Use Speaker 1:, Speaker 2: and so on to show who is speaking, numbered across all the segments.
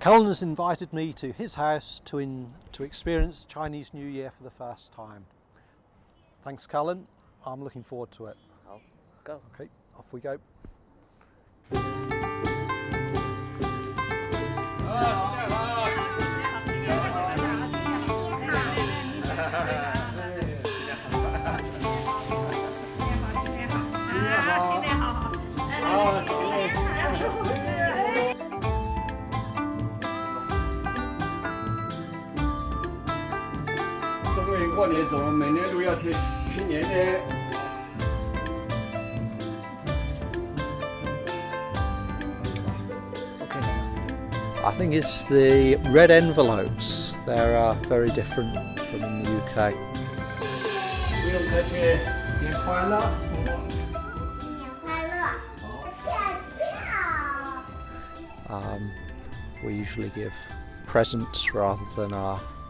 Speaker 1: Cullen has invited me to his house to experience Chinese New Year for the first time. Thanks, Cullen. I'm looking forward to it.
Speaker 2: I'll go.
Speaker 1: Okay, off we go.
Speaker 3: Okay,
Speaker 1: I think it's the red envelopes. They're very different from in the UK. We usually give presents rather than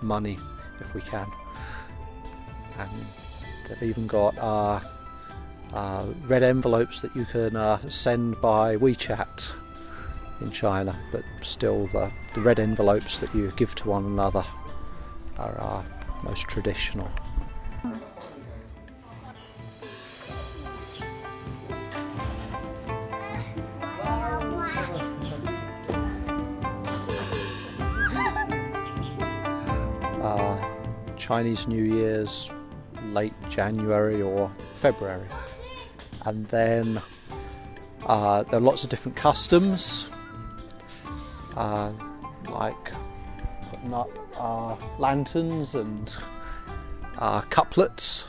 Speaker 1: money if we can. And they've even got red envelopes that you can send by WeChat in China, but still the red envelopes that you give to one another are most traditional. Chinese New Year's late January or February, and then there are lots of different customs, like putting up lanterns and couplets.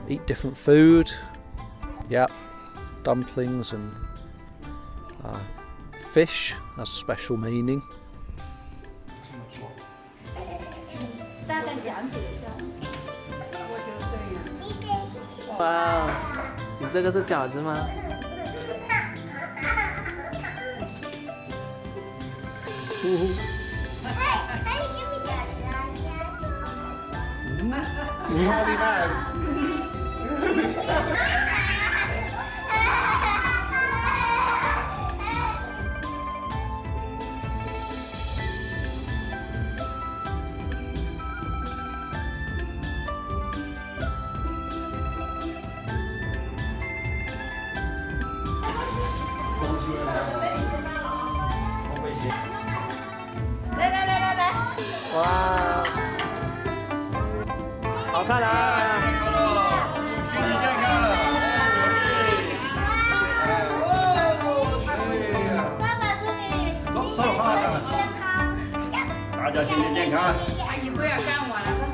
Speaker 1: Eat different food, yep, dumplings and fish has a special meaning.
Speaker 2: Wow, 你这个是饺子吗？
Speaker 3: 超厉害！
Speaker 2: 来，哇，好看啊！
Speaker 3: 大家身体健康。
Speaker 4: 阿姨不要干我了。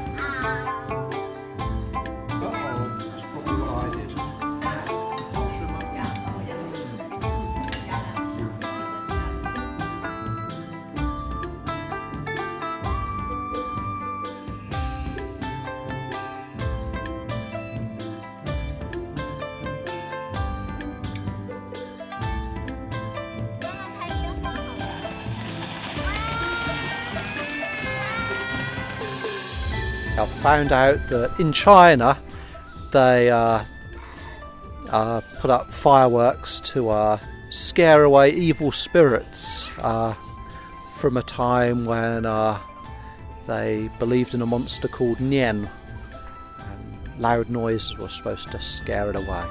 Speaker 1: I found out that in China they put up fireworks to scare away evil spirits from a time when they believed in a monster called Nian, and loud noises were supposed to scare it away.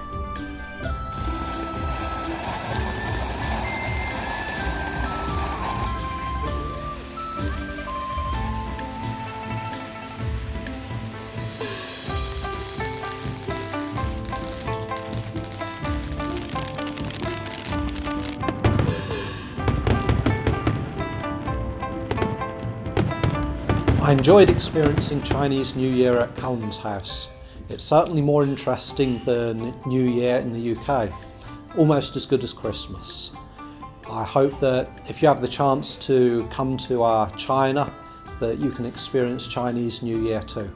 Speaker 1: I enjoyed experiencing Chinese New Year at Cullen's house. It's certainly more interesting than New Year in the UK, almost as good as Christmas. I hope that if you have the chance to come to China, that you can experience Chinese New Year too.